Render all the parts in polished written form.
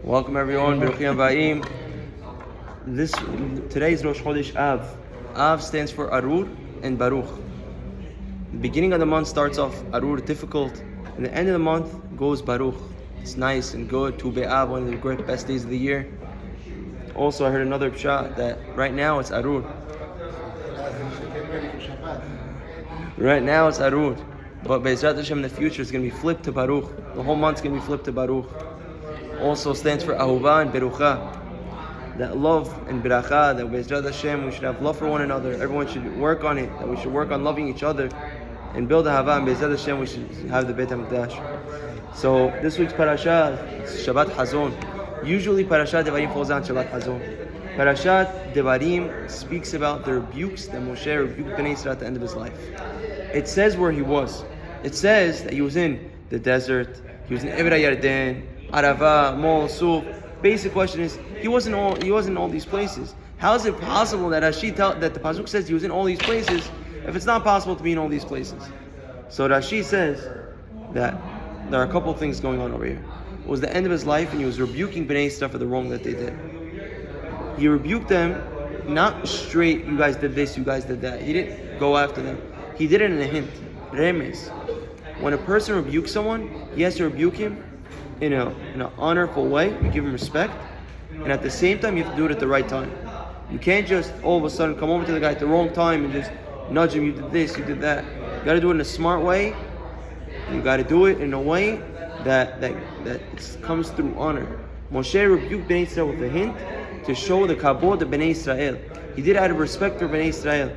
Welcome everyone. Baruchim Aba'im. Today's Rosh Chodesh Av. Av stands for Arur and Baruch. The beginning of the month starts off Arur, difficult, and the end of the month goes Baruch. It's nice and good. TuBAv, one of the great best days of the year. Also, I heard another pshat that right now it's Arur. Right now it's Arur, but Be'ezrat Hashem in the future is going to be flipped to Baruch. The whole month's going to be flipped to Baruch. Also stands for Ahavah and Berucha. That love and Beracha, that Be'ezrat Hashem, we should have love for one another. Everyone should work on it. That we should work on loving each other and build Ahavah. And Be'ezrat Hashem, we should have the Beit HaMikdash. So this week's Parashat is Shabbat Chazon. Usually Parashat Devarim falls on Shabbat Chazon. Parashat Devarim speaks about the rebukes that Moshe rebuked Bnei Israel at the end of his life. It says where he was. It says that he was in the desert, he was in Evra Yarden, Arava, Mol, Suf. Basic question is, he wasn't in all these places. How is it possible that that the Pasuk says he was in all these places if it's not possible to be in all these places? So Rashi says that there are a couple of things going on over here. It was the end of his life and he was rebuking Bnei Israel for the wrong that they did. He rebuked them, not straight, you guys did this, you guys did that. He didn't go after them. He did it in a hint, remes. When a person rebukes someone, he has to rebuke him in an honorable way. You give him respect, and at the same time, you have to do it at the right time. You can't just all of a sudden come over to the guy at the wrong time and just nudge him. You did this, you did that. You got to do it in a smart way. You got to do it in a way that comes through honor. Moshe rebuked Bnei Israel with a hint to show the kabod of Bnei Israel. He did it out of respect for Bnei Israel.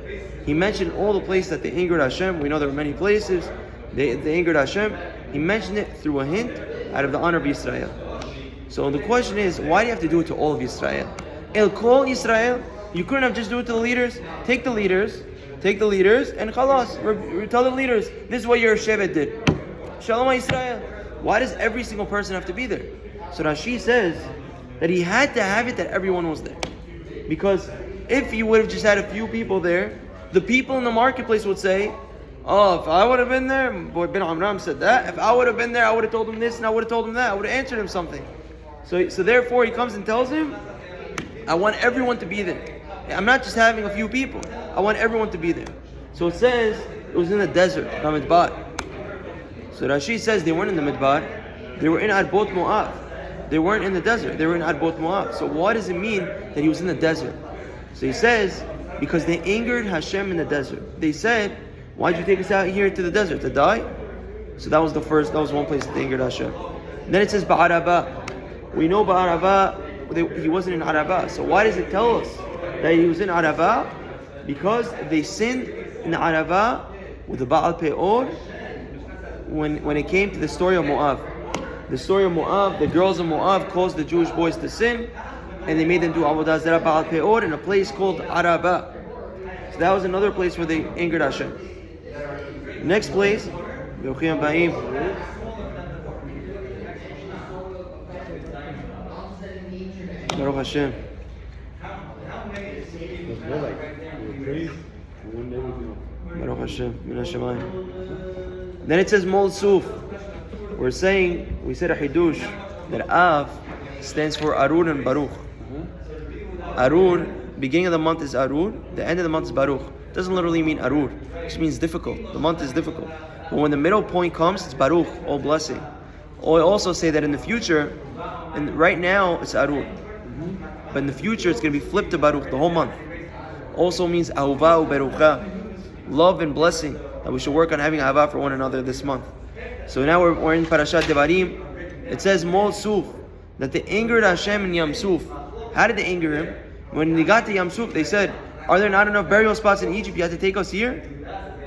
He mentioned all the places that they angered Hashem. We know there were many places they angered Hashem. He mentioned it through a hint out of the honor of Israel. So the question is, why do you have to do it to all of Israel? El Kol Israel. You couldn't have just do it to the leaders. Take the leaders, and chalas. Tell the leaders, this is what your Shevet did. Shalom Israel. Why does every single person have to be there? So Rashi says that he had to have it that everyone was there. Because if you would have just had a few people there, the people in the marketplace would say, oh, if I would have been there, boy, Ben Amram said that. If I would have been there, I would have told him this and I would have told him that. I would have answered him something. So therefore he comes and tells him, I want everyone to be there. I'm not just having a few people. I want everyone to be there. So it says it was in the desert, the Midbar. So Rashi says they weren't in the Midbar. They were in Arbot Moab. They weren't in the desert. They were in Arbot Moab. So what does it mean that he was in the desert? So he says, because they angered Hashem in the desert. They said, why'd you take us out here to the desert? To die? So that was one place that they angered Hashem. Then it says Ba'arabah. We know Ba'arabah, he wasn't in Arabah. So why does it tell us that he was in Arabah? Because they sinned in Arabah with the Baal Peor when it came to the story of Moab. The story of Moab, the girls of Moab caused the Jewish boys to sin, and they made them do Avodah Zarah Baal Peor in a place called Arabah. So that was another place where they angered Hashem. Next place, Baruchim Aba'im. Baruch Hashem. Baruch Hashem. Min Hashemayim. Then it says Mol Suf. We said a Hidush that Av stands for Arur and Baruch. Arur, beginning of the month is Arur, the end of the month is Baruch. It doesn't literally mean Arur, which means difficult. The month is difficult. But when the middle point comes, it's Baruch, all blessing. Or I also say that in the future, and right now it's Arur. But in the future it's going to be flipped to Baruch the whole month. Also means Ahavah Berucha, love and blessing, that we should work on having Ahavah for one another this month. So now we're in Parashat Devarim. It says Mol Suf, that they angered Hashem in Yam Suf. How did they anger him? When they got to Yam Suf, they said, are there not enough burial spots in Egypt? You have to take us here?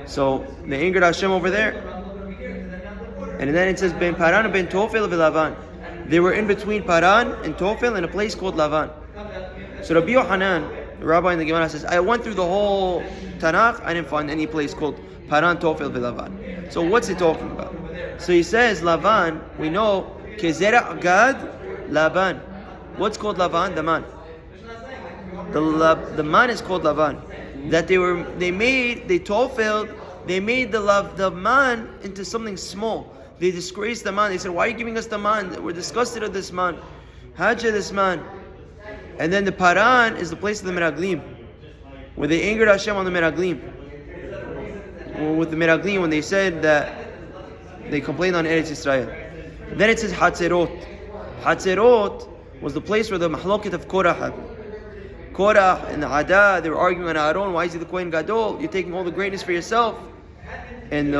So they angered Hashem over there. And then it says Ben Paran and Ben Tofel v'Lavan. They were in between Paran and Tofel in a place called Lavan. So Rabbi Yochanan, the rabbi in the Gemara, says, I went through the whole Tanakh, I didn't find any place called Paran, Tofel v'Lavan. So what's he talking about? So he says Lavan, we know Kezera Gad Laban. What's called Lavan? The man. The man is called Lavan. That they made the man into something small. They disgraced the man. They said, why are you giving us the man? We're disgusted of this man. Hajjah this man. And then the Paran is the place of the Meraglim, where they angered Hashem on the Meraglim. Or with the Meraglim, when they said that they complained on Eretz Yisrael. Then it says Hatzerot. Hatzerot was the place where the mahloket of Korah happened. Korah and Ada, they were arguing on Aaron, why is he the Kohen Gadol? You're taking all the greatness for yourself. And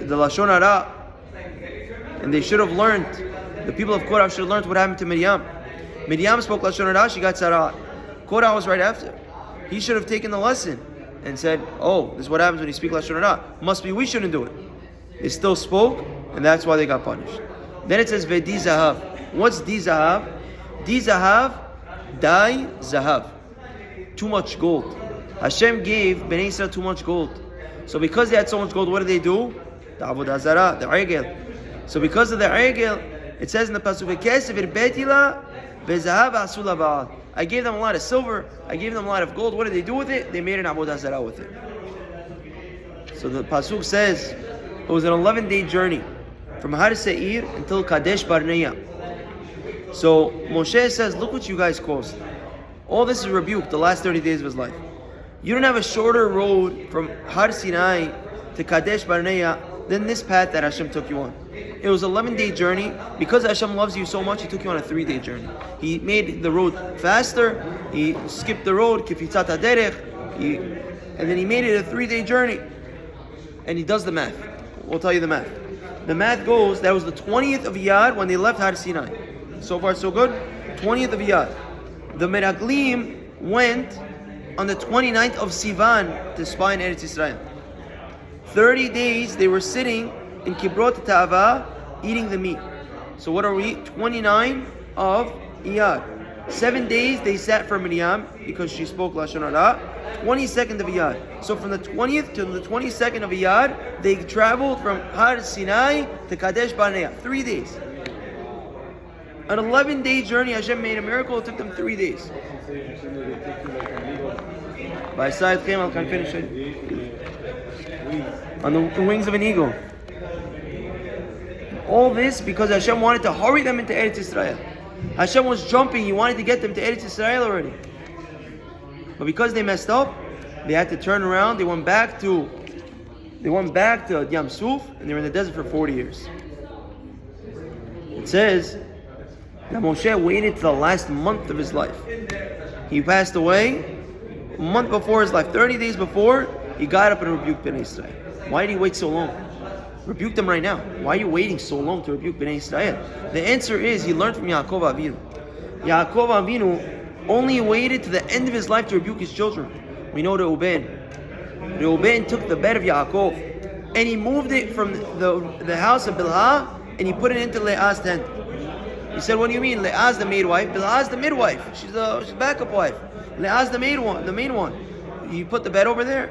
the Lashon Hara. And they should have learned, the people of Korah should have learned what happened to Miriam. Miriam spoke Lashon Hara, she got Tzara. Korah was right after. He should have taken the lesson and said, oh, this is what happens when you speak Lashon Hara. Must be we shouldn't do it. They still spoke, and that's why they got punished. Then it says, Vedi Zahav. What's Di Zahav? Di Zahav, Dai Zahav. Too much gold. Hashem gave Bnei Israel too much gold. So because they had so much gold, what did they do? The Avodah Zarah, the Egel. So because of the Egel, it says in the Pasuk, I gave them a lot of silver, I gave them a lot of gold. What did they do with it? They made an Avodah Zarah with it. So the Pasuk says, it was an 11-day journey from Har Seir until Kadesh Barnea. So Moshe says, look what you guys caused. All this is rebuked the last 30 days of his life. You don't have a shorter road from Har Sinai to Kadesh Barnea than this path that Hashem took you on. It was an 11-day journey. Because Hashem loves you so much, He took you on a 3-day journey. He made the road faster. He skipped the road, Kifitzat HaDerech, and then He made it a 3-day journey. And He does the math. We'll tell you the math. The math goes, that was the 20th of Iyar when they left Har Sinai. So far so good? 20th of Iyar. The Meraglim went on the 29th of Sivan to spy in Eretz Yisrael. 30 days they were sitting in Kibrot Ta'ava eating the meat. So what are we? 29 of Iyar. 7 days they sat for Miriam because she spoke Lashon Hara. 22nd of Iyar. So from the 20th to the 22nd of Iyar, they traveled from Har Sinai to Kadesh Barnea. 3 days. An 11-day journey. Hashem made a miracle. It took them 3 days. By side came, I can finish it. On the wings of an eagle. All this because Hashem wanted to hurry them into Eretz Yisrael. Hashem was jumping. He wanted to get them to Eretz Yisrael already. But because they messed up, they had to turn around. They went back to Yam Suf, and they were in the desert for 40 years. It says that Moshe waited till the last month of his life. He passed away a month before his life, 30 days before. He got up and rebuked Bnei Israel. Why did he wait so long? Rebuke them right now. Why are you waiting so long to rebuke Bnei Israel? The answer is he learned from Yaakov Avinu. Yaakov Avinu only waited to the end of his life to rebuke his children. We know Reuben. Reuben took the bed of Yaakov and he moved it from the house of Bilhah and he put it into Leah's tent. He said, what do you mean? Leah's the maid wife. Bilhah's the midwife. She's the backup wife. Leah's the main one. You put the bed over there.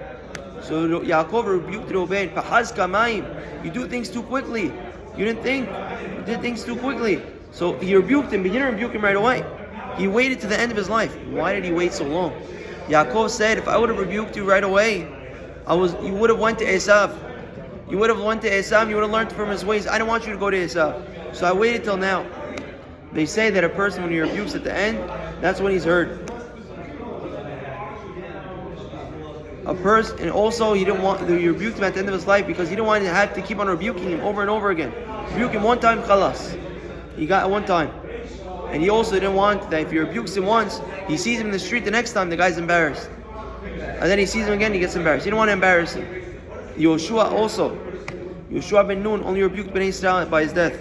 So Yaakov rebuked Reuben. Pahaz kamayim. You do things too quickly. You didn't think. You did things too quickly. So he rebuked him, but he didn't rebuke him right away. He waited to the end of his life. Why did he wait so long? Yaakov said, if I would have rebuked you right away, you would have went to Esav. You would have went to Esav, you would have learned from his ways. I don't want you to go to Esav. So I waited till now. They say that a person, when he rebukes at the end, that's when he's heard. A person, and also he rebuked him at the end of his life because he didn't want to have to keep on rebuking him over and over again. Rebuke him one time, khalas. He got it one time. And he also didn't want that if he rebukes him once, he sees him in the street the next time, the guy's embarrassed. And then he sees him again, he gets embarrassed. He didn't want to embarrass him. Yoshua also. Yoshua ben Nun only rebuked Bnei Israel by his death.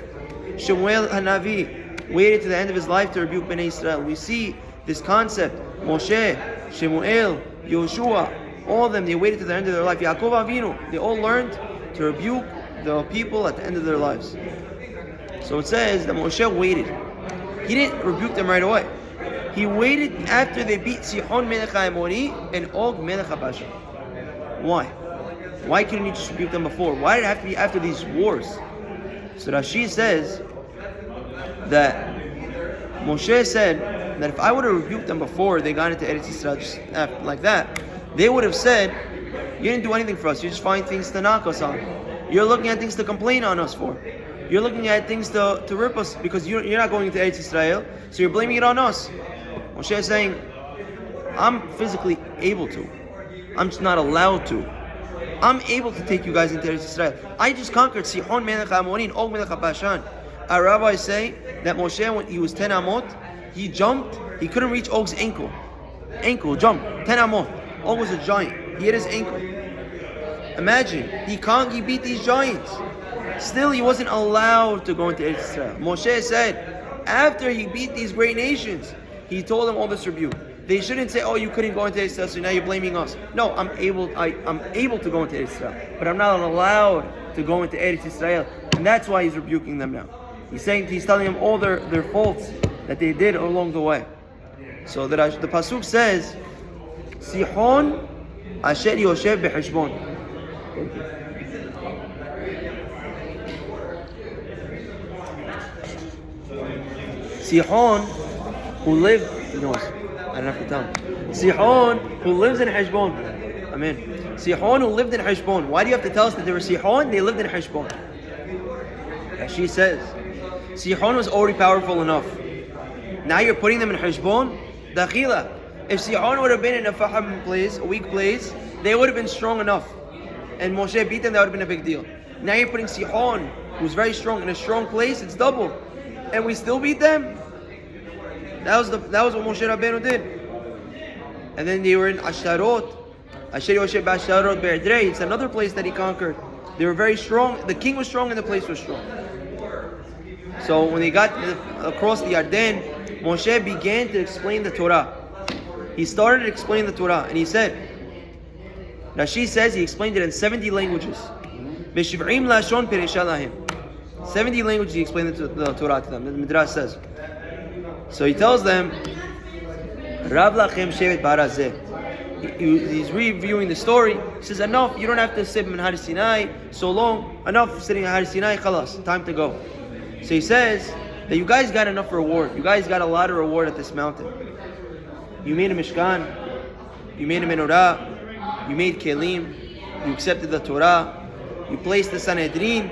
Shemuel Hanavi waited to the end of his life to rebuke Bnei Israel. We see this concept. Moshe, Shemuel, Yoshua, all of them, they waited to the end of their life. Yaakov Avinu, they all learned to rebuke the people at the end of their lives. So it says that Moshe waited. He didn't rebuke them right away. He waited after they beat Sihon Melech HaEmori and Og Melech HaBashan. Why? Why couldn't he just rebuke them before? Why did it have to be after these wars? So Rashi says that Moshe said that if I would have rebuked them before they got into Eretz Yisrael just like that, they would have said, you didn't do anything for us, you just find things to knock us on. You're looking at things to complain on us for. You're looking at things to rip us because you're not going to Eretz Israel, so you're blaming it on us. Moshe is saying, I'm physically able to. I'm just not allowed to. I'm able to take you guys into Eretz Israel. I just conquered Sihon Melech HaAmorim, Og Melech HaBashan. Our rabbis say that Moshe, when he was 10 amot, he jumped, he couldn't reach Og's ankle. Jumped, 10 amot. Og was a giant. He hit his ankle. Imagine, he beat these giants. Still, he wasn't allowed to go into Eretz Israel. Moshe said, after he beat these great nations, he told them all this rebuke. They shouldn't say, "Oh, you couldn't go into Eretz Israel, so now you're blaming us." No, I'm able to go into Eretz Israel, but I'm not allowed to go into Eretz Israel, and that's why he's rebuking them now. He's telling them all their faults that they did along the way. So the pasuk says, "Sihon asher yoshev b'Heshbon." Sihon, who lived, he knows. I don't have to tell him. Sihon, who lives in Heshbon. Amen. Sihon, who lived in Heshbon. Why do you have to tell us that they were Sihon? They lived in Heshbon. Rashi says, Sihon was already powerful enough. Now you're putting them in Heshbon? Dakhila. If Sihon would have been in a faham place, a weak place, they would have been strong enough. And Moshe beat them, that would have been a big deal. Now you're putting Sihon, who's very strong, in a strong place, it's double. And we still beat them? That was what Moshe Rabbeinu did. And then they were in Ashtarot. Asher Yoshev b'Ashtarot be'Edrei. It's another place that he conquered. They were very strong. The king was strong and the place was strong. So when they got across the Yarden, Moshe began to explain the Torah. He started to explain the Torah, and he said, Rashi says he explained it in 70 languages. 70 languages he explained the Torah to them. The Midrash says. So he tells them, Rav lachem shevet barazeh. He's reviewing the story. He says, enough, you don't have to sit in Har Sinai so long. Enough sitting in Har Sinai, khalas, time to go. So he says that you guys got enough reward. You guys got a lot of reward at this mountain. You made a Mishkan, you made a Menorah, you made Kelim, you accepted the Torah, you placed the Sanhedrin,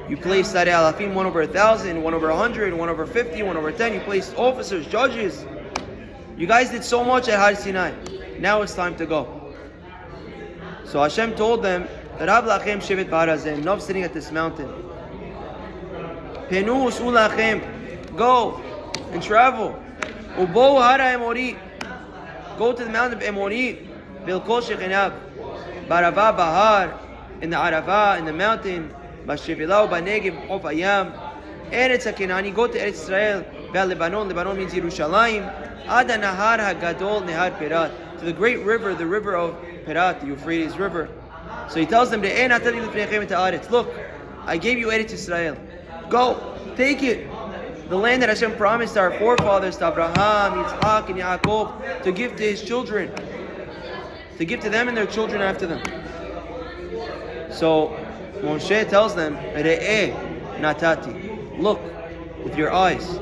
you placed Sarei Alafim, 1 over 1,000, 1 over 100, 1 over 50, 1 over 10. You placed officers, judges. You guys did so much at Har Sinai. Now it's time to go. So Hashem told them, Rav lachem shevet ba'arazeh, enough sitting at this mountain. Penu usu lachem, go and travel. Ubo hara emori, go to the mountain of Emori, bilkol shechinab, barava bahar, in the Arava, in the mountain, Bashevilau, Banegib, Hof Ayam, Eretz HaKenani, go to Eretz Israel, Lebanon, Lebanon means Yerushalayim, Ada Nahar HaGadol Nehar Perat, to the great river, the river of Perat, the Euphrates River. So he tells them, look, I gave you Eretz Israel. Go, take it. The land that Hashem promised our forefathers, to Abraham, Yitzchak, and Yaakov, to give to his children, to give to them and their children after them. So Moshe tells them, Re'eh natati, look with your eyes,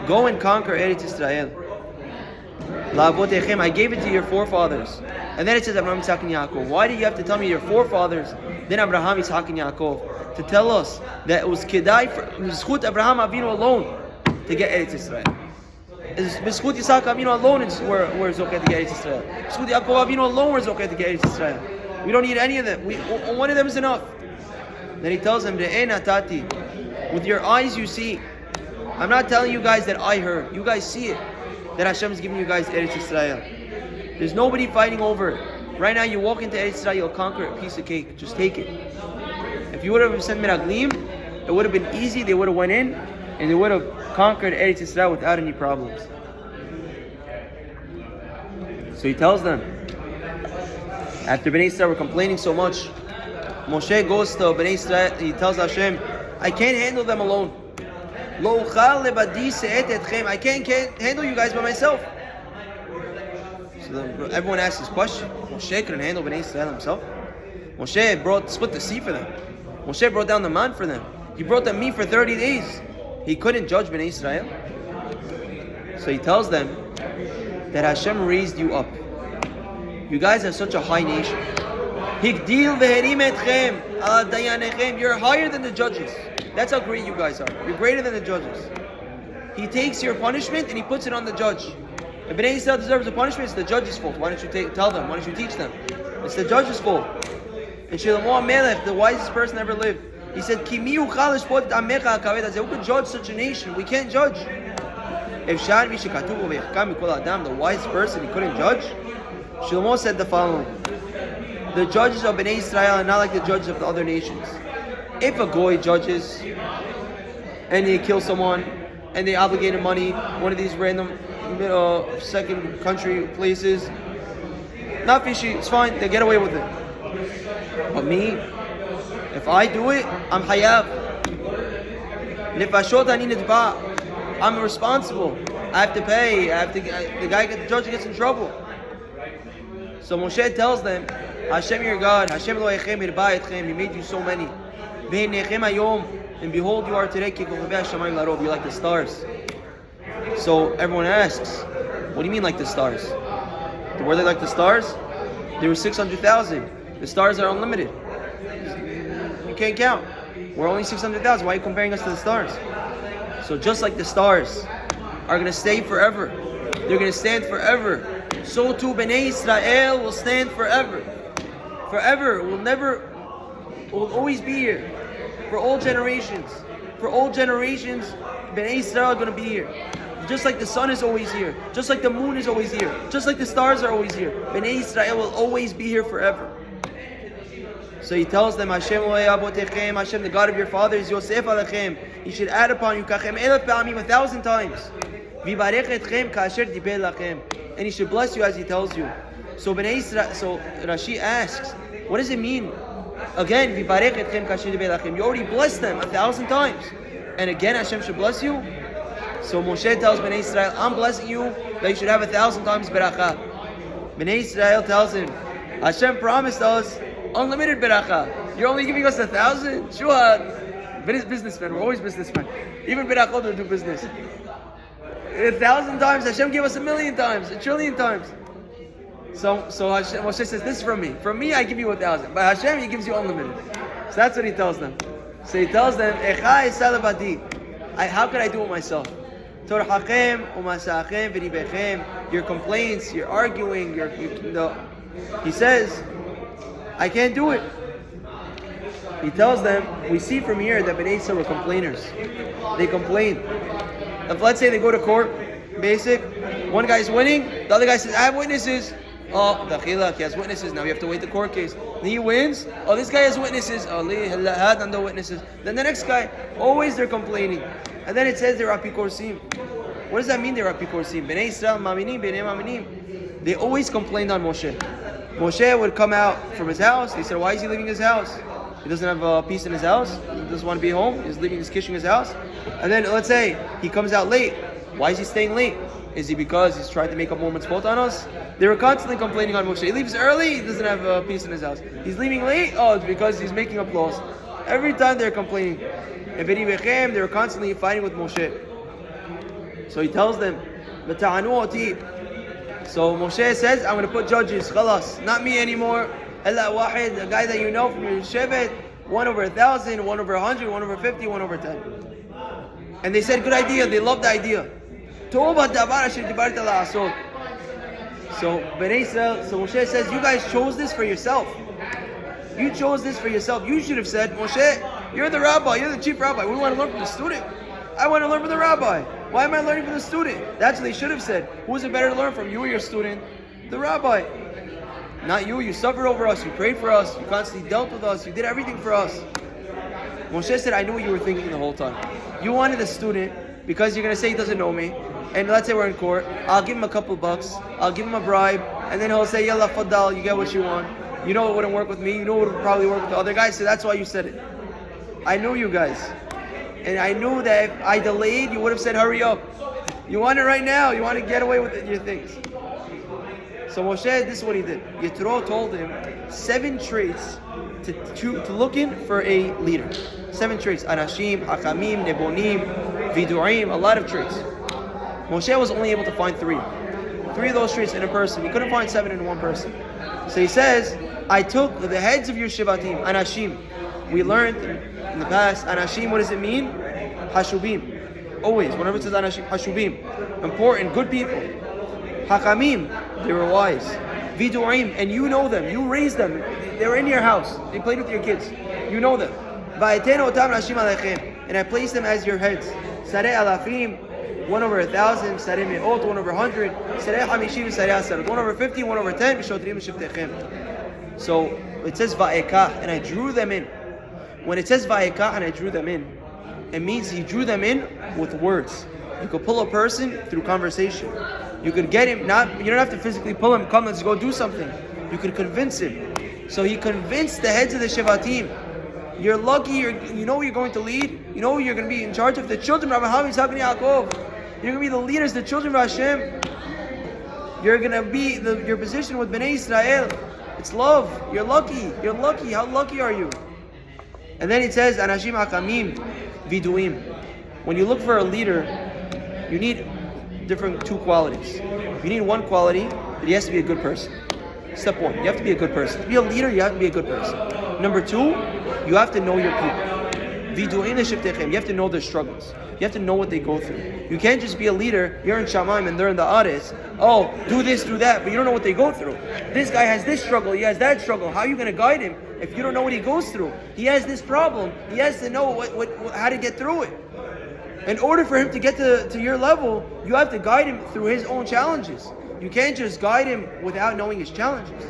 go and conquer Eretz Israel. La'avotechem, I gave it to your forefathers. And then it says Abraham, Yitzchak, and Yaakov. Why do you have to tell me your forefathers, then Abraham, Yitzchak, and Yaakov, to tell us that it was kedai for B'zchut Abraham Avinu alone to get Eretz Israel? B'zchut Yitzchak Avinu alone is where it's okay to get Eretz Israel. B'zchut Yaakov Avinu alone is okay to get Eretz Israel. We don't need any of them. One of them is enough. Then he tells them, Re'eh natati, with your eyes you see. I'm not telling you guys that I heard. You guys see it, that Hashem is giving you guys Eretz Israel. There's nobody fighting over it. Right now you walk into Eretz Israel, you'll conquer a piece of cake. Just take it. If you would have sent Meraglim, it would have been easy. They would have went in and they would have conquered Eretz Israel without any problems. So he tells them, after Bnei Israel were complaining so much, Moshe goes to Bnei Israel, he tells Hashem, I can't handle them alone. I can't handle you guys by myself. So everyone asks this question. Moshe couldn't handle Bnei Israel himself. Moshe split the sea for them. Moshe brought down the man for them. He brought them meat for 30 days. He couldn't judge Bnei Israel. So he tells them that Hashem raised you up. You guys are such a high nation. Higdil veherim etchem al dayanechem. You're higher than the judges. That's how great you guys are. You're greater than the judges. He takes your punishment and he puts it on the judge. If Bnei Yisrael deserves a punishment, it's the judge's fault. Why don't you tell them? Why don't you teach them? It's the judge's fault. And Shlomo HaMelech, the wisest person ever lived, he said, Ki mi u'chal lishpot et amecha hakaved hazeh. Who could judge such a nation? We can't judge. If Shar mi shekatuv v'yachkam mikol adam, the wisest person, he couldn't judge. Shlomo said the following: the judges of Bnei Yisrael are not like the judges of the other nations. If a goy judges and they kill someone and they obligate him money, one of these random second country places, not fishy, it's fine, they get away with it. But me, if I do it, I'm hayav. Nefashot ani nitba. I'm responsible. I have to pay. The judge gets in trouble. So Moshe tells them, Hashem your God, Hashem Elohechem irba etchem. He made you so many. Ve'nechem hayom, and behold, you are today kekochavei hashamayim larov. You're like the stars. So everyone asks, what do you mean like the stars? Were they like the stars? There were 600,000. The stars are unlimited. You can't count. We're only 600,000. Why are you comparing us to the stars? So just like the stars are going to stay forever, they're going to stand forever, so too Bnei Israel will stand forever. Forever. Will always be here. For all generations. For all generations, Bnei Israel are going to be here. Just like the sun is always here. Just like the moon is always here. Just like the stars are always here. Bnei Israel will always be here forever. So he tells them, Hashem Hashem, the God of your fathers, Yosef Alechem, He should add upon you, Kachem 1,000 times. Vivarech etchem kasher diber lachem. And He should bless you as He tells you. So Bnei Israel, so Rashi asks, what does it mean? Again, Vivarech etchem kasher diber lachem. You already blessed them 1,000 times. And again, Hashem should bless you? So Moshe tells Bnei Israel, I'm blessing you that you should have 1,000 times beracha. Bnei Israel tells him, Hashem promised us unlimited beracha. You're only giving us 1,000? Shuhat. Businessmen, we're always businessmen. Even berachot will do business. 1,000 times, Hashem gave us 1,000,000 times, 1,000,000,000,000 times. So Hashem, Moshe says, this is from me. From me, I give you 1,000. But Hashem, He gives you unlimited. So that's what He tells them. So He tells them, how could I do it myself? Your complaints, your arguing, He says, I can't do it. He tells them, we see from here that Bnei Yisrael were complainers. They complain. If let's say they go to court, basic, one guy's winning, the other guy says, I have witnesses. Oh, the Geulah, he has witnesses, now we have to wait the court case. Then he wins, oh, this guy has witnesses. Oh, had no witnesses. Then the next guy, always they're complaining. And then it says they're apikorsim. What does that mean they're apikorsim? Bnei Yisrael maminim, bnei maminim. They always complained on Moshe. Moshe would come out from his house. They said, why is he leaving his house? He doesn't have peace in his house. He doesn't want to be home. He's kishing his house. And then let's say he comes out late. Why is he staying late? Is he because he's trying to make a moment's fault on us? They were constantly complaining on Moshe. He leaves early. He doesn't have peace in his house. He's leaving late. Oh, it's because he's making up laws. Every time they're complaining. And they were constantly fighting with Moshe. So he tells them, so Moshe says, I'm going to put judges, khalas, not me anymore. Ella wahid, the guy that you know from your shevet, 1 over 1,000, 1 over 100, 1 over 50, 1 over 10. And they said, good idea. They loved the idea. So Bnei Israel, so Moshe says, you guys chose this for yourself. You chose this for yourself. You should have said, Moshe, you're the rabbi, you're the chief rabbi. We want to learn from the student. I want to learn from the rabbi. Why am I learning from the student? That's what they should have said. Who is it better to learn from, you or your student? The rabbi. Not you. You suffered over us. You prayed for us. You constantly dealt with us. You did everything for us. Moshe said, I knew what you were thinking the whole time. You wanted the student because you're going to say he doesn't know me. And let's say we're in court. I'll give him a couple bucks. I'll give him a bribe. And then he'll say, Yalla faddal, you get what you want. You know it wouldn't work with me. You know it would probably work with the other guys. So that's why you said it. I knew you guys. And I knew that if I delayed, you would have said, hurry up. You want it right now. You want to get away with your things. So Moshe, this is what he did. Yitro told him 7 traits to look in for a leader. 7 traits. Anashim, Hakamim, Nebonim, Vidurim, a lot of traits. Moshe was only able to find 3. 3 of those traits in a person. He couldn't find 7 in one person. So he says, I took the heads of your Shivatim, Anashim. We learned in the past, Anashim, what does it mean? Hashubim. Always, whenever it says Anashim, Hashubim. Important, good people. Hakamim, they were wise. Vidurim, and you know them. You raised them. They were in your house. They played with your kids. You know them. And I placed them as your heads. Sareh alafim, 1 over 1,000. Sareh me'ot, 1 over 100. Sareh hamishim, sareh asarot, 1 over 50, 1 over 10. V'shotrim shiftechem. So it says va'ekach, and I drew them in. When it says va'ekach, and I drew them in, it means he drew them in with words. You could pull a person through conversation. You could get him, you don't have to physically pull him, come, let's go do something. You could convince him. So he convinced the heads of the Shivatim. You're lucky, you know you're going to lead. You know you're going to be in charge of the children of Ahavat Chinam Yaakov. You're going to be the leaders, the children of Hashem. You're going to be your position with Bnei Israel. It's love. You're lucky. You're lucky. How lucky are you? And then it says, Anashim Hakamim Viduim. When you look for a leader, you need two qualities. You need one quality, that he has to be a good person. Step one, you have to be a good person. To be a leader, you have to be a good person. Number two, you have to know your people. You have to know their struggles. You have to know what they go through. You can't just be a leader, you're in Shamaim and they're in the Ares. Oh, do this, do that, but you don't know what they go through. This guy has this struggle, he has that struggle. How are you going to guide him if you don't know what he goes through? He has this problem. He has to know how to get through it. In order for him to get to your level, you have to guide him through his own challenges. You can't just guide him without knowing his challenges.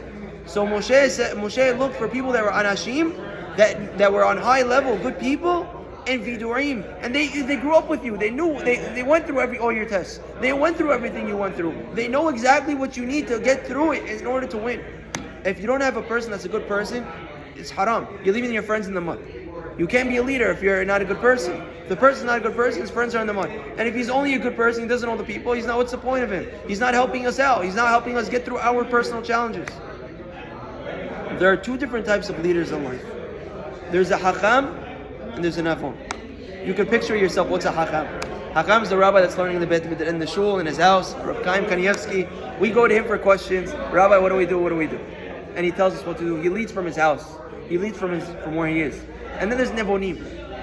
So Moshe looked for people that were anashim, that were on high level, good people, and vidurim. And they grew up with you. They knew, they went through all your tests. They went through everything you went through. They know exactly what you need to get through it in order to win. If you don't have a person that's a good person, it's haram. You're leaving your friends in the mud. You can't be a leader if you're not a good person. If the person's not a good person, his friends are in the mud. And if he's only a good person, he doesn't know the people, what's the point of him? He's not helping us out. He's not helping us get through our personal challenges. There are two different types of leaders in life. There's a Hakam and there's a Navon. You can picture yourself, what's a Hakam? Hakam is the rabbi that's learning in the shul, in his house, Rabbi Kanievsky. We go to him for questions. Rabbi, what do we do? What do we do? And he tells us what to do. He leads from his house. He leads from where he is. And then there's Nevonim.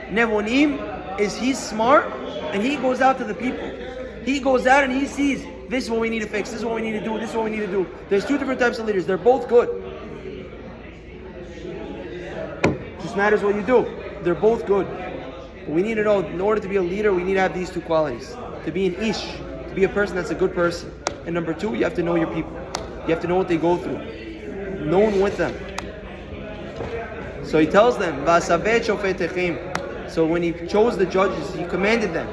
Nevonim is he's smart and he goes out to the people. He goes out and he sees, this is what we need to fix, this is what we need to do, this is what we need to do. There's two different types of leaders. They're both good. Just matters what you do. They're both good. But we need to know, in order to be a leader, we need to have these two qualities. To be an ish, to be a person that's a good person. And number two, you have to know your people. You have to know what they go through. Known with them. So he tells them, so when he chose the judges, he commanded them,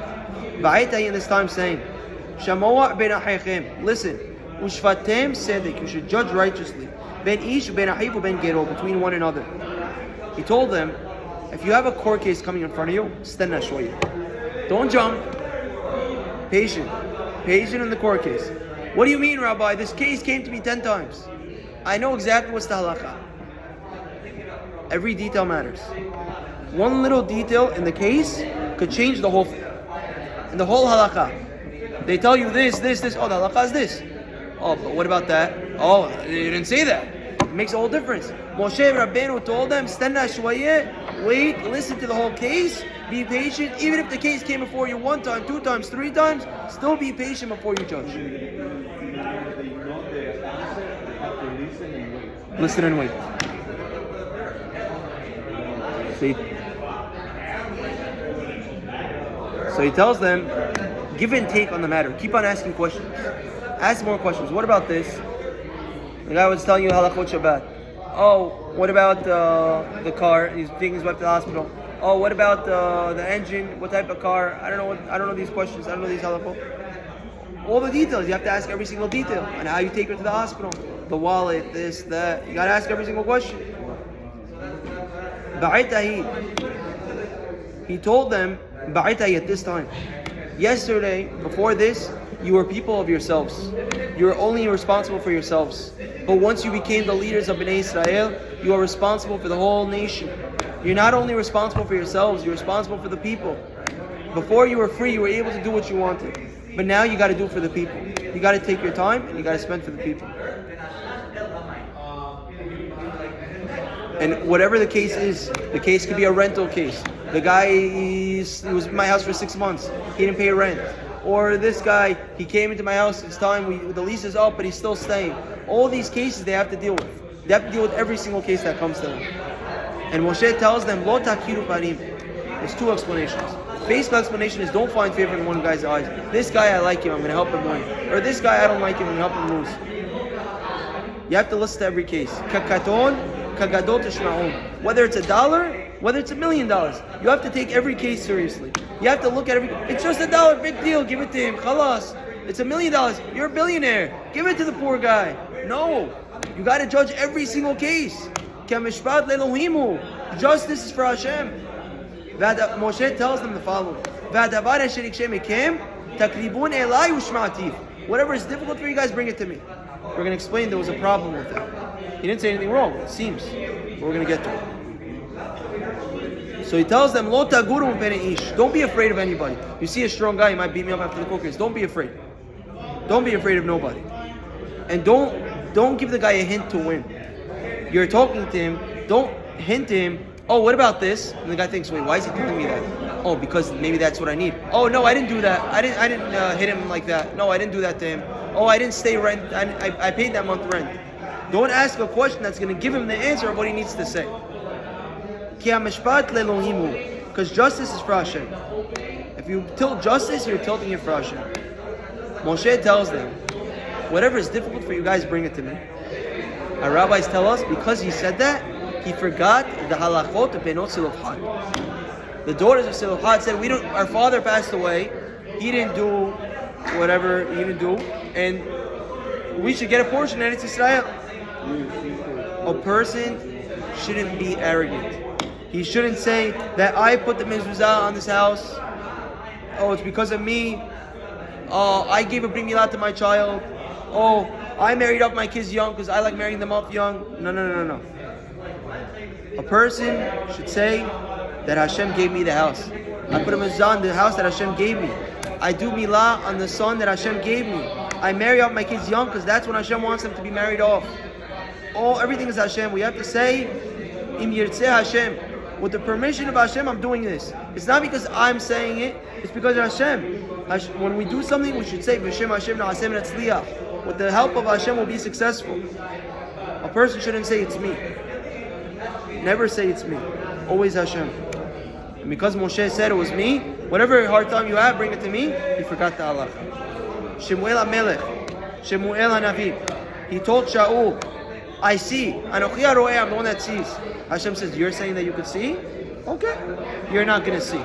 in this time saying, listen, you should judge righteously, between one another. He told them, if you have a court case coming in front of you, don't jump. Patient in the court case. What do you mean, Rabbi? This case came to me 10 times. I know exactly what's the halakha. Every detail matters. One little detail in the case could change the whole thing. In the whole halakha. They tell you this. Oh, the halakha is this. Oh, but what about that? Oh, you didn't say that. It makes a whole difference. Moshe Rabbeinu told them, Stanna shwayeh, wait, listen to the whole case, be patient. Even if the case came before you 1 time, 2 times, 3 times, still be patient before you judge. Listen and wait. So he tells them, give and take on the matter. Keep on asking questions. Ask more questions. What about this? The guy was telling you halachot Shabbat. Oh, what about the car? He's taking his wife to the hospital. Oh, what about the engine? What type of car? I don't know these questions. I don't know these halachot. All the details. You have to ask every single detail on how you take her to the hospital. The wallet, this, that. You got to ask every single question. He told them, at this time. Yesterday, before this, you were people of yourselves. You were only responsible for yourselves. But once you became the leaders of Bnei Israel, you are responsible for the whole nation. You're not only responsible for yourselves, you're responsible for the people. Before you were free, you were able to do what you wanted. But now you got to do it for the people. You got to take your time and you got to spend for the people. And whatever the case is, the case could be a rental case. The guy, he was in my house for 6 months. He didn't pay rent. Or this guy, he came into my house, it's time, the lease is up, but he's still staying. All these cases they have to deal with. They have to deal with every single case that comes to them. And Moshe tells them, Lo takiru parim. There's 2 explanations. Basic explanation is don't find favor in one guy's eyes. This guy, I like him, I'm going to help him win. Or this guy, I don't like him, I'm going to help him lose. You have to listen to every case. Kakaton, kagadot tishma'on. Whether it's $1, whether it's $1 million, you have to take every case seriously. You have to look at every. It's just $1, big deal. Give it to him. Khalas. It's $1 million. You're a billionaire. Give it to the poor guy. No, you got to judge every single case. Kamishpat lelohimu. Justice is for Hashem. Moshe tells them the following: whatever is difficult for you guys, bring it to me. We're going to explain there was a problem with that. He didn't say anything wrong, it seems. But we're going to get to it. So he tells them, Lo taguru mipnei ish. Don't be afraid of anybody. You see a strong guy, he might beat me up after the cookers. Don't be afraid. Don't be afraid of nobody. And don't give the guy a hint to win. You're talking to him, don't hint to him, oh, what about this? And the guy thinks, wait, why is he telling me that? Oh, because maybe that's what I need. Oh, no, I didn't do that. I didn't hit him like that. No, I didn't do that to him. Oh, I didn't stay rent. I paid that month rent. Don't ask a question that's going to give him the answer of what he needs to say. Because justice is for Hashem. If you tilt justice, you're tilting it for Hashem. Moshe tells them, whatever is difficult for you guys, bring it to me. Our rabbis tell us, because he said that, he forgot the halachot of Benot Silofhat. The daughters of Silofhat said, our father passed away, he didn't do whatever he didn't do, and we should get a portion, and it's Israel. A person shouldn't be arrogant. He shouldn't say that I put the mezuzah on this house. Oh, it's because of me. Oh, I gave a brit milah to my child. Oh, I married off my kids young because I like marrying them off young. No. A person should say that Hashem gave me the house. I put a mezuzah on the house that Hashem gave me. I do milah on the son that Hashem gave me. I marry off my kids young because that's when Hashem wants them to be married off. Everything is Hashem. We have to say, Im Yirtzeh Hashem. With the permission of Hashem, I'm doing this. It's not because I'm saying it, it's because of Hashem. When we do something, we should say, B'Shem Hashem na'aseh v'natzliach. With the help of Hashem, we'll be successful. A person shouldn't say, it's me. Never say, it's me. Always Hashem. And because Moshe said it was me, whatever hard time you have, bring it to me, he forgot the halacha. Shemuel HaMelech, Shemuel HaNavi, he told Shaul, I see. Anochi haroeh, I'm the one that sees. Hashem says, you're saying that you could see? Okay. You're not going to see.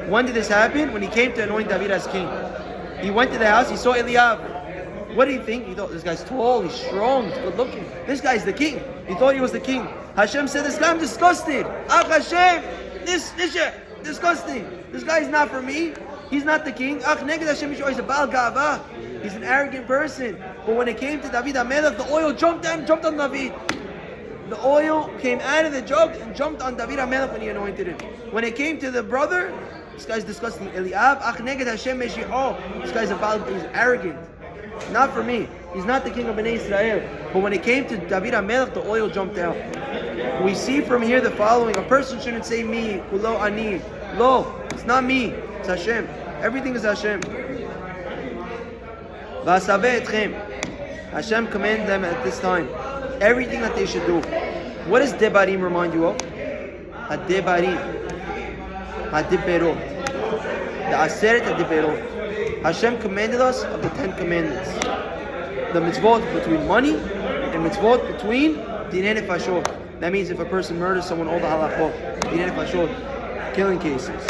When did this happen? When he came to anoint David as king. He went to the house, he saw Eliab. What did he think? He thought, this guy's tall, he's strong, he's good looking. This guy's the king. He thought he was the king. Hashem said, this guy, I'm disgusted. Hashem, this disgusting. This guy's not for me. He's not the king. He's a Baal Ga'avah. He's an arrogant person. But when it came to David HaMelech, the oil jumped on David. The oil came out of the jug and jumped on David HaMelech when he anointed him. When it came to the brother, this guy's disgusting. Eliab, this guy's he's arrogant. Not for me. He's not the king of Bnei Israel. But when it came to David HaMelech, the oil jumped out. We see from here the following. A person shouldn't say me, kulo ani. Lo, it's not me. It's Hashem. Everything is Hashem. V'asaveh etchem. Hashem commanded them at this time everything that they should do. What does Devarim remind you of? Devarim. Hadiberot. The Aseret Hadiberot. Hashem commanded us of the 10 commandments. The mitzvot between money and mitzvot between dinei nefashot. That means if a person murders someone, all the halachot. Dinei nefashot. Killing cases.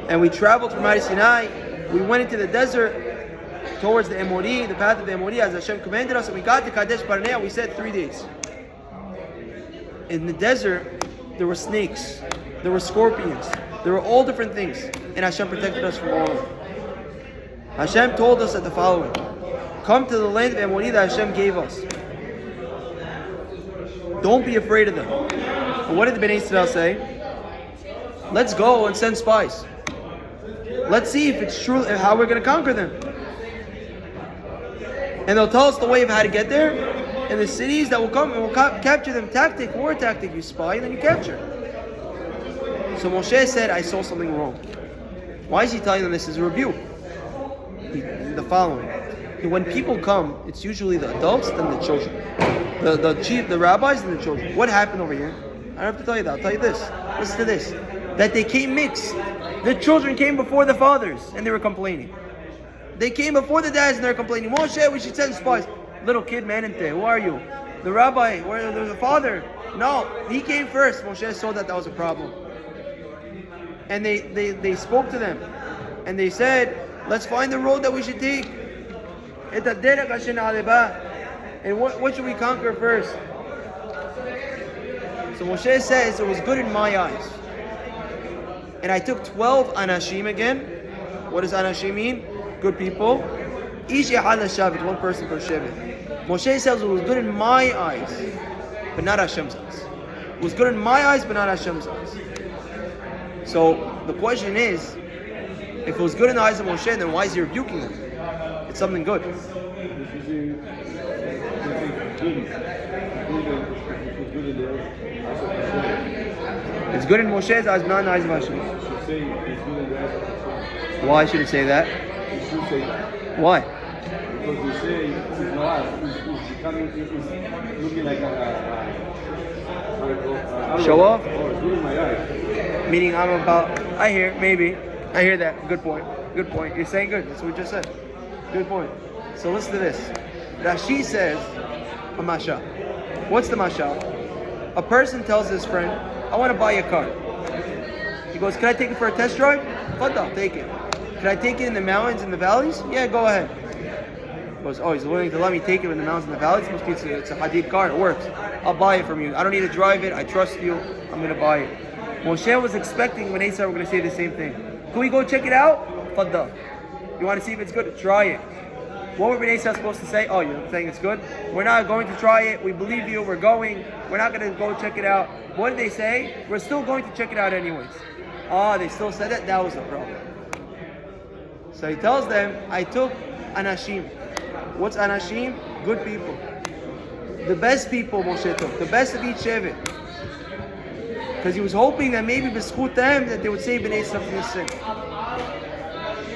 And we traveled from Har Sinai. We went into the desert towards the Emori, the path of the Emori, as Hashem commanded us, and we got to Kadesh Barnea. We said 3 days. In the desert, there were snakes, there were scorpions, there were all different things, and Hashem protected us from all of them. Hashem told us at the following: come to the land of Emori that Hashem gave us. Don't be afraid of them. But what did the Bnei Israel say? Let's go and send spies. Let's see if it's true, how we're going to conquer them. And they'll tell us the way of how to get there, and the cities that will come and will capture them. War tactic. You spy and then you capture. So Moshe said, I saw something wrong. Why is he telling them this is a rebuke? The following. When people come, it's usually the adults and the children. The rabbis and the children. What happened over here? I don't have to tell you that. I'll tell you this. Listen to this. That they came mixed. The children came before the fathers and they were complaining. They came before the dads and they were complaining. Moshe, we should send spies. Little kid, manente, who are you? The rabbi, there's a father. No, he came first. Moshe saw that was a problem. And they spoke to them. And they said, let's find the road that we should take. And what should we conquer first? So Moshe says, it was good in my eyes. And I took 12 anashim again. What does anashim mean? Good people. Ish yahal shavit, one person per shevet. Moshe says it was good in my eyes, but not Hashem's eyes. It was good in my eyes, but not Hashem's eyes. So the question is, if it was good in the eyes of Moshe, then why is he rebuking them? It's something good. It's good in Moshe's eyes, not in the eyes of Hashem. Why should it say that? Why? Because you say it's looking like a show off? Or my eyes. Meaning I hear that. Good point. You're saying good. That's what we just said. Good point. So listen to this. Rashi says a mashal. What's the mashal? A person tells his friend, I want to buy a car. He goes, can I take it for a test drive? I'll take it. Can I take it in the mountains and the valleys? Yeah, go ahead. He goes, he's willing to let me take it in the mountains and the valleys? Must be it's a hadid car, it works. I'll buy it from you. I don't need to drive it, I trust you, I'm going to buy it. Moshe was expecting when Esau were going to say the same thing. Can we go check it out? Fadda. You want to see if it's good? Try it. What were Bnei Esau supposed to say? You're saying it's good? We're not going to try it. We believe you. We're going. We're not going to go check it out. What did they say? We're still going to check it out anyways. They still said it? That was the problem. So he tells them, I took anashim. What's anashim? Good people. The best people Moshe took. The best of each shevet. Because he was hoping that maybe b'schut them that they would save Bnei Esau from this sin.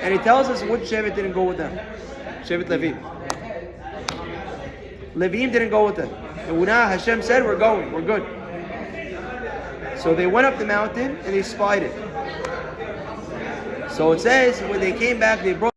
And he tells us which shevet didn't go with them. Shevet Levi. Levim didn't go with them. And when Hashem said, we're going, we're good. So they went up the mountain and they spied it. So it says, when they came back, they brought